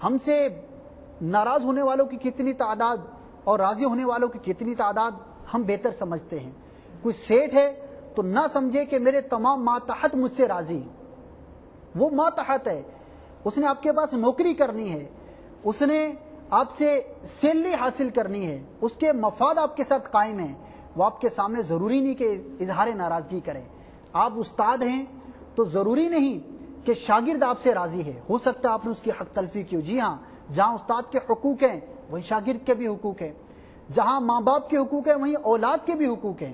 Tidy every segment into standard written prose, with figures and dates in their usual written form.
ہم سے ناراض ہونے والوں کی کتنی تعداد اور راضی ہونے والوں کی کتنی تعداد ہم بہتر سمجھتے ہیں۔ کوئی سیٹھ ہے تو نہ سمجھے کہ میرے تمام ماتحت مجھ سے راضی ہیں، وہ ماتحت ہے، اس نے آپ کے پاس نوکری کرنی ہے، اس نے آپ سے سیلری حاصل کرنی ہے، اس کے مفاد آپ کے ساتھ قائم ہیں، وہ آپ کے سامنے ضروری نہیں کہ اظہار ناراضگی کریں۔ آپ استاد ہیں تو ضروری نہیں کہ شاگرد آپ سے راضی ہے، ہو سکتا ہے آپ نے اس کی حق تلفی کی ہو۔ جی ہاں، جہاں استاد کے حقوق ہیں وہیں شاگرد کے بھی حقوق ہیں، جہاں ماں باپ کے حقوق ہیں وہیں اولاد کے بھی حقوق ہیں۔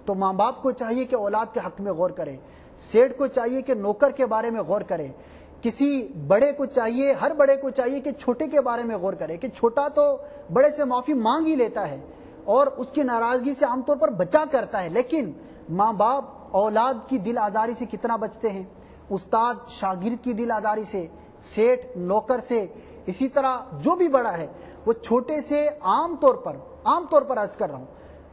تو ماں باپ کو چاہیے کہ اولاد کے حق میں غور کرے، سیٹھ کو چاہیے کہ نوکر کے بارے میں غور کرے، کسی بڑے کو چاہیے، ہر بڑے کو چاہیے کہ چھوٹے کے بارے میں غور کرے، کہ چھوٹا تو بڑے سے معافی مانگ ہی لیتا ہے اور اس کی ناراضگی سے عام طور پر بچا کرتا ہے، لیکن ماں باپ اولاد کی دل آزاری سے کتنا بچتے ہیں، استاد شاگرد کی دل آزاری سے، سیٹھ نوکر سے، اسی طرح جو بھی بڑا ہے وہ چھوٹے سے عام طور پر عرض کر رہا ہوں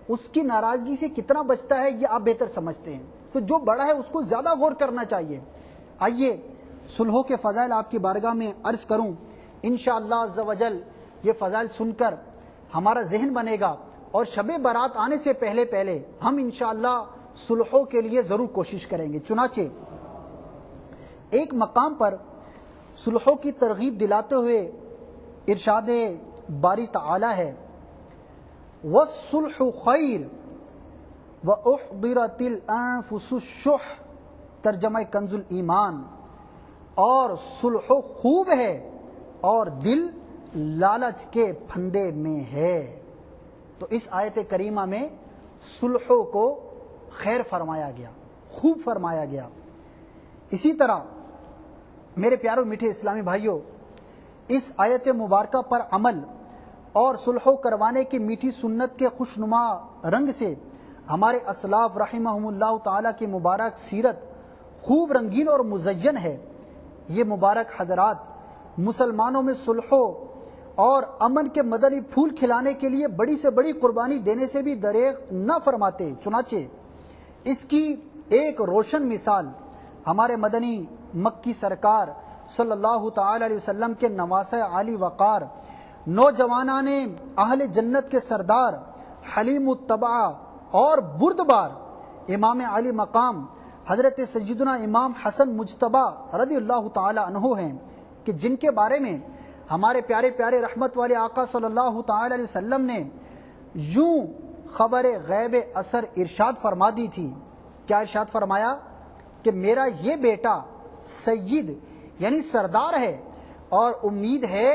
اس کی ناراضگی سے کتنا بچتا ہے، یہ آپ بہتر سمجھتے ہیں۔ تو جو بڑا ہے اس کو زیادہ غور کرنا چاہیے۔ آئیے صلحوں کے فضائل آپ کی بارگاہ میں عرض کروں، انشاءاللہ عز و جل یہ فضائل سن کر ہمارا ذہن بنے گا اور شب برات آنے سے پہلے ہم انشاءاللہ صلحوں کے لیے ضرور کوشش کریں گے۔ چنانچہ ایک مقام پر صلحوں کی ترغیب دلاتے ہوئے ارشاد باری تعالی ہے، وَالصُّلْحُ خَيْرٌ وَأُحْضِرَتِ الْأَنفُسُ الشُّحَّ، ترجمہ کنز الایمان، اور صلح خوب ہے اور دل لالچ کے پھندے میں ہے۔ تو اس آیت کریمہ میں صلحوں کو خیر فرمایا گیا، خوب فرمایا گیا۔ اسی طرح میرے پیارو میٹھے اسلامی بھائیوں، اس آیت مبارکہ پر عمل اور صلحوں کروانے کی میٹھی سنت کے خوشنما رنگ سے ہمارے اسلاف رحمہم اللہ تعالیٰ کی مبارک سیرت خوب رنگین اور مزین ہے۔ یہ مبارک حضرات مسلمانوں میں صلحوں اور امن کے مدنی پھول کھلانے کے لیے بڑی سے بڑی قربانی دینے سے بھی دریغ نہ فرماتے۔ چنانچہ اس کی ایک روشن مثال ہمارے مدنی مکی سرکار صلی اللہ تعالی علیہ وسلم کے نواسہ عالی وقار، نوجوانان اہل جنت کے سردار، حلیم الطبع اور بردبار امام علی مقام حضرت سیدنا امام حسن مجتبی رضی اللہ تعالی عنہ ہیں، کہ جن کے بارے میں ہمارے پیارے پیارے رحمت والے آقا صلی اللہ تعالی علیہ وسلم نے یوں خبر غیب اثر ارشاد فرما دی تھی۔ کیا ارشاد فرمایا؟ کہ میرا یہ بیٹا سید یعنی سردار ہے، اور امید ہے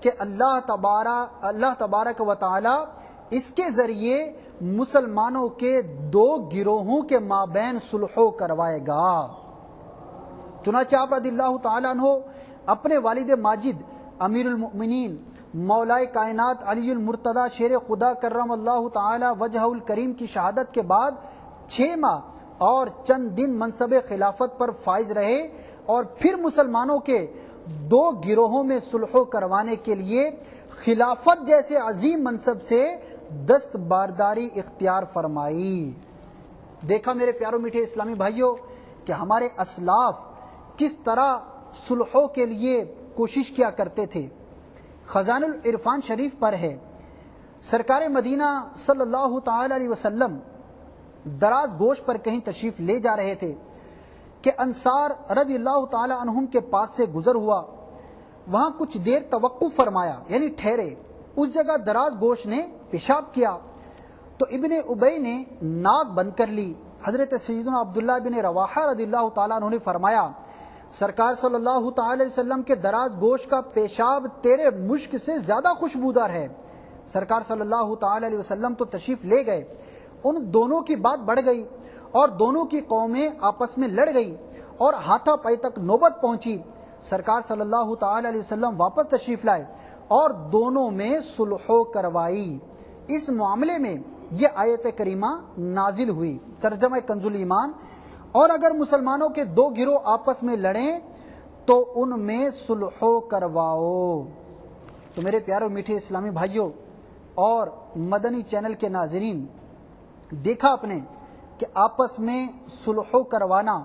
کہ اللہ تبارک و تعالی اس کے ذریعے مسلمانوں کے دو گروہوں کے مابین صلحوں کروائے گا۔ چنانچہ آپ رضی اللہ تعالیٰ عنہ اپنے والد ماجد امیر المؤمنین مولا کائنات علی المرتضی شیر خدا کرم اللہ تعالی وجہ الکریم کی شہادت کے بعد 6 ماہ اور چند دن منصب خلافت پر فائز رہے، اور پھر مسلمانوں کے 2 گروہوں میں صلحوں کروانے کے لیے خلافت جیسے عظیم منصب سے دست بارداری اختیار فرمائی۔ دیکھا میرے پیاروں میٹھے اسلامی بھائیوں کہ ہمارے اسلاف کس طرح صلحوں کے لیے کوشش کیا کرتے تھے۔ خزان العرفان شریف پر ہے، سرکار مدینہ صلی اللہ تعالی علیہ وسلم دراز گوش پر کہیں تشریف لے جا رہے تھے کہ انصار رضی اللہ تعالی عنہم کے پاس سے گزر ہوا، وہاں کچھ دیر توقف فرمایا یعنی ٹھہرے، اس جگہ دراز گوش نے پیشاب کیا تو ابن ابی نے ناک بند کر لی۔ حضرت سیدنا عبداللہ بن رواحہ رضی اللہ تعالیٰ عنہ نے فرمایا، سرکار صلی اللہ تعالی علیہ وسلم کے دراز گوش کا پیشاب تیرے مشک سے زیادہ خوشبودار ہے۔ سرکار صلی اللہ تعالی علیہ وسلم تو تشریف لے گئے، ان دونوں کی بات بڑھ گئی اور دونوں کی قومیں آپس میں لڑ گئی اور ہاتھا پائی تک نوبت پہنچی۔ سرکار صلی اللہ تعالی علیہ وسلم واپس تشریف لائے اور دونوں میں صلحوں کروائی۔ اس معاملے میں یہ آیت کریمہ نازل ہوئی، ترجمہ کنز الایمان، اور اگر مسلمانوں کے 2 گروہ آپس میں لڑیں تو ان میں صلحوں کرواؤ۔ تو میرے پیاروں میٹھے اسلامی بھائیوں اور مدنی چینل کے ناظرین، دیکھا آپ نے کہ آپس میں صلحوں کروانا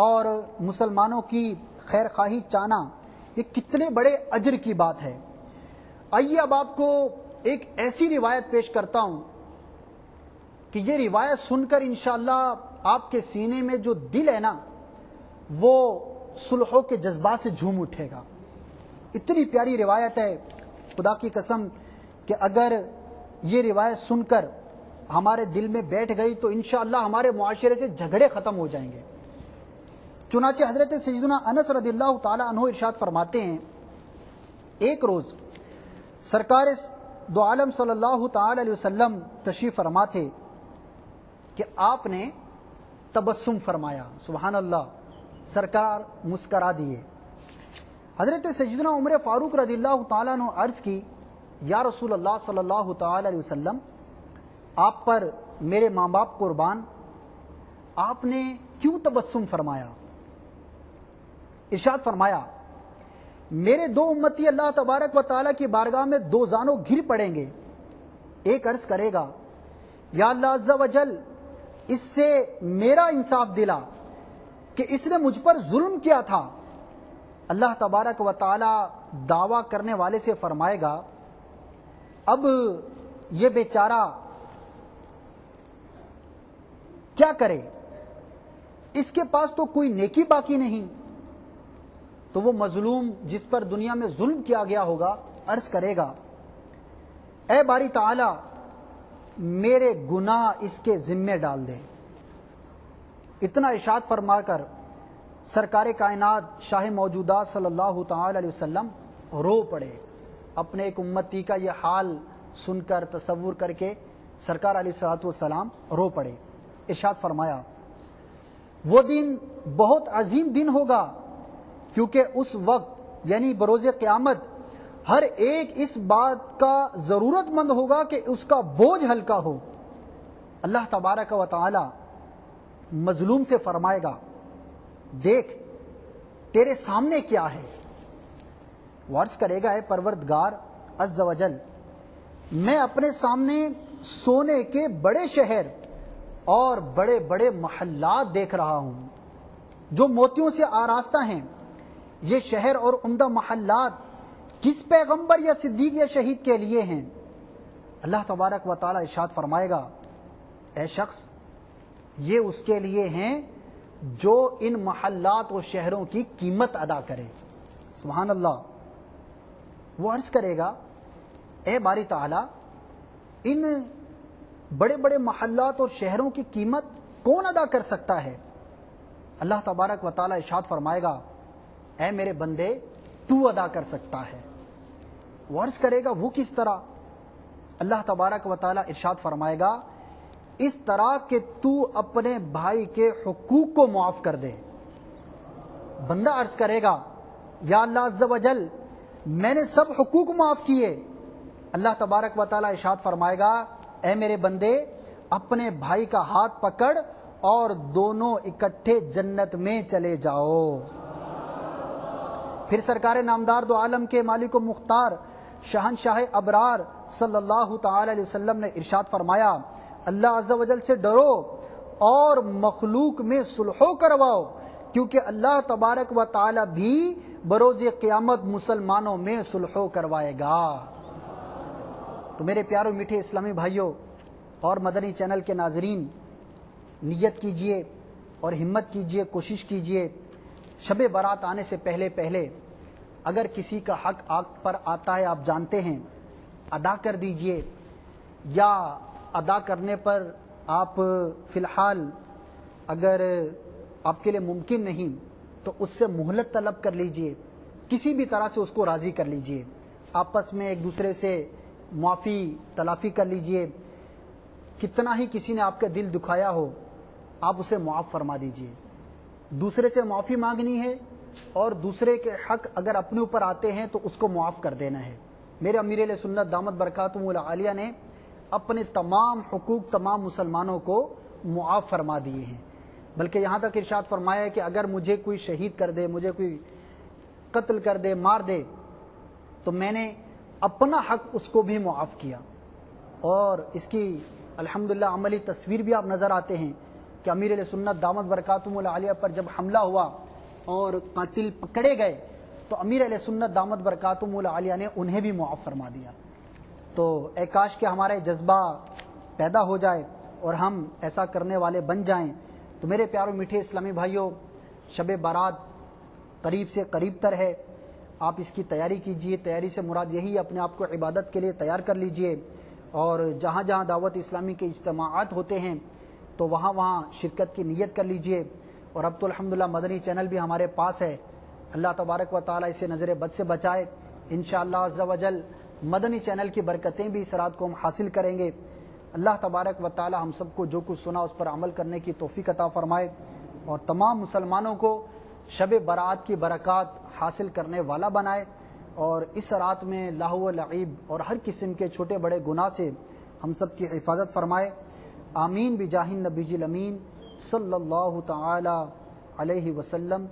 اور مسلمانوں کی خیر خواہی چاہنا، یہ کتنے بڑے اجر کی بات ہے۔ آئیے اب آپ کو ایک ایسی روایت پیش کرتا ہوں کہ یہ روایت سن کر انشاءاللہ آپ کے سینے میں جو دل ہے نا وہ صلحوں کے جذبات سے جھوم اٹھے گا۔ اتنی پیاری روایت ہے، خدا کی قسم کہ اگر یہ روایت سن کر ہمارے دل میں بیٹھ گئی تو انشاءاللہ ہمارے معاشرے سے جھگڑے ختم ہو جائیں گے۔ چنانچہ حضرت سیدنا انس رضی اللہ تعالی عنہ ارشاد فرماتے ہیں، ایک روز سرکار دو عالم صلی اللہ تعالی علیہ وسلم تشریف فرما تھے کہ آپ نے تبسم فرمایا، سبحان اللہ، سرکار مسکرا دیے۔ حضرت سیدنا عمر فاروق رضی اللہ تعالیٰ عنہ عرض کی، یا رسول اللہ صلی اللہ تعالی علیہ وسلم، آپ پر میرے ماں باپ قربان، آپ نے کیوں تبسم فرمایا؟ ارشاد فرمایا، میرے دو امتی اللہ تبارک و تعالیٰ کی بارگاہ میں دو زانوں گر پڑیں گے، ایک عرض کرے گا، یا اللہ عز و جل اس سے میرا انصاف دلا کہ اس نے مجھ پر ظلم کیا تھا۔ اللہ تبارک و تعالیٰ دعویٰ کرنے والے سے فرمائے گا، اب یہ بیچارہ کیا کرے، اس کے پاس تو کوئی نیکی باقی نہیں۔ تو وہ مظلوم جس پر دنیا میں ظلم کیا گیا ہوگا عرض کرے گا، اے باری تعالی میرے گناہ اس کے ذمے ڈال دے۔ اتنا ارشاد فرما کر سرکار کائنات شاہ موجودات صلی اللہ تعالی علیہ وسلم رو پڑے۔ اپنے ایک امتی کا یہ حال سن کر تصور کر کے سرکار علیہ الصلوۃ والسلام رو پڑے۔ ارشاد فرمایا، وہ دن بہت عظیم دن ہوگا، کیونکہ اس وقت یعنی بروز قیامت ہر ایک اس بات کا ضرورت مند ہوگا کہ اس کا بوجھ ہلکا ہو۔ اللہ تبارک و تعالی مظلوم سے فرمائے گا، دیکھ تیرے سامنے کیا ہے۔ وہ عرض کرے گا، اے پروردگار عز و جل، میں اپنے سامنے سونے کے بڑے شہر اور بڑے بڑے محلات دیکھ رہا ہوں جو موتیوں سے آراستہ ہیں۔ یہ شہر اور عمدہ محلات کس پیغمبر یا صدیق یا شہید کے لیے ہیں؟ اللہ تبارک و تعالی ارشاد فرمائے گا، اے شخص یہ اس کے لیے ہیں جو ان محلات و شہروں کی قیمت ادا کرے۔ سبحان اللہ۔ وہ عرض کرے گا، اے باری تعالی ان بڑے بڑے محلات اور شہروں کی قیمت کون ادا کر سکتا ہے؟ اللہ تبارک و تعالی ارشاد فرمائے گا، اے میرے بندے تو ادا کر سکتا ہے۔ وہ عرض کرے گا، وہ کس طرح؟ اللہ تبارک و تعالی ارشاد فرمائے گا، اس طرح کہ تو اپنے بھائی کے حقوق کو معاف کر دے۔ بندہ عرض کرے گا، یا اللہ عز و جل میں نے سب حقوق معاف کیے۔ اللہ تبارک و تعالی ارشاد فرمائے گا، اے میرے بندے اپنے بھائی کا ہاتھ پکڑ اور دونوں اکٹھے جنت میں چلے جاؤ۔ پھر سرکار نامدار دو عالم کے مالک و مختار شہنشاہ ابرار صلی اللہ تعالی علیہ وسلم نے ارشاد فرمایا، اللہ عز و جل سے ڈرو اور مخلوق میں صلحوں کرواؤ، کیونکہ اللہ تبارک و تعالی بھی بروز قیامت مسلمانوں میں صلحوں کروائے گا۔ تو میرے پیارو میٹھے اسلامی بھائیوں اور مدنی چینل کے ناظرین، نیت کیجئے اور ہمت کیجئے، کوشش کیجئے، شب برات آنے سے پہلے پہلے اگر کسی کا حق آپ پر آتا ہے، آپ جانتے ہیں، ادا کر دیجئے، یا ادا کرنے پر آپ فی الحال اگر آپ کے لیے ممکن نہیں تو اس سے مہلت طلب کر لیجئے، کسی بھی طرح سے اس کو راضی کر لیجئے، آپس میں ایک دوسرے سے معافی تلافی کر لیجئے۔ کتنا ہی کسی نے آپ کا دل دکھایا ہو، آپ اسے معاف فرما دیجئے۔ دوسرے سے معافی مانگنی ہے اور دوسرے کے حق اگر اپنے اوپر آتے ہیں تو اس کو معاف کر دینا ہے۔ میرے امیر علیہ سنت دامت برکاتہم العالیہ نے اپنے تمام حقوق تمام مسلمانوں کو معاف فرما دیے ہیں، بلکہ یہاں تک ارشاد فرمایا ہے کہ اگر مجھے کوئی شہید کر دے، مجھے کوئی قتل کر دے، مار دے، تو میں نے اپنا حق اس کو بھی معاف کیا۔ اور اس کی الحمدللہ عملی تصویر بھی آپ نظر آتے ہیں کہ امیر علیہ سنت دامت برکاتہم العالیہ پر جب حملہ ہوا اور قاتل پکڑے گئے تو امیر اہل سنت دامت برکاتہم العالیہ نے انہیں بھی معاف فرما دیا۔ تو اے کاش کہ ہمارا جذبہ پیدا ہو جائے اور ہم ایسا کرنے والے بن جائیں۔ تو میرے پیاروں میٹھے اسلامی بھائیوں، شب بارات قریب سے قریب تر ہے، آپ اس کی تیاری کیجئے۔ تیاری سے مراد یہی ہے اپنے آپ کو عبادت کے لیے تیار کر لیجئے، اور جہاں جہاں دعوت اسلامی کے اجتماعات ہوتے ہیں تو وہاں وہاں شرکت کی نیت کر لیجئے۔ اور اب تو الحمدللہ مدنی چینل بھی ہمارے پاس ہے، اللہ تبارک و تعالیٰ اسے نظر بد سے بچائے۔ انشاءاللہ عز و جل مدنی چینل کی برکتیں بھی اس رات کو ہم حاصل کریں گے۔ اللہ تبارک و تعالیٰ ہم سب کو جو کچھ سنا اس پر عمل کرنے کی توفیق عطا فرمائے، اور تمام مسلمانوں کو شب برات کی برکات حاصل کرنے والا بنائے، اور اس رات میں لہو و لعیب اور ہر قسم کے چھوٹے بڑے گناہ سے ہم سب کی حفاظت فرمائے۔ آمین بجاہ النبی الامین صلی اللہ تعالی علیہ وسلم۔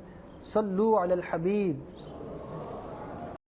صلو علی الحبیب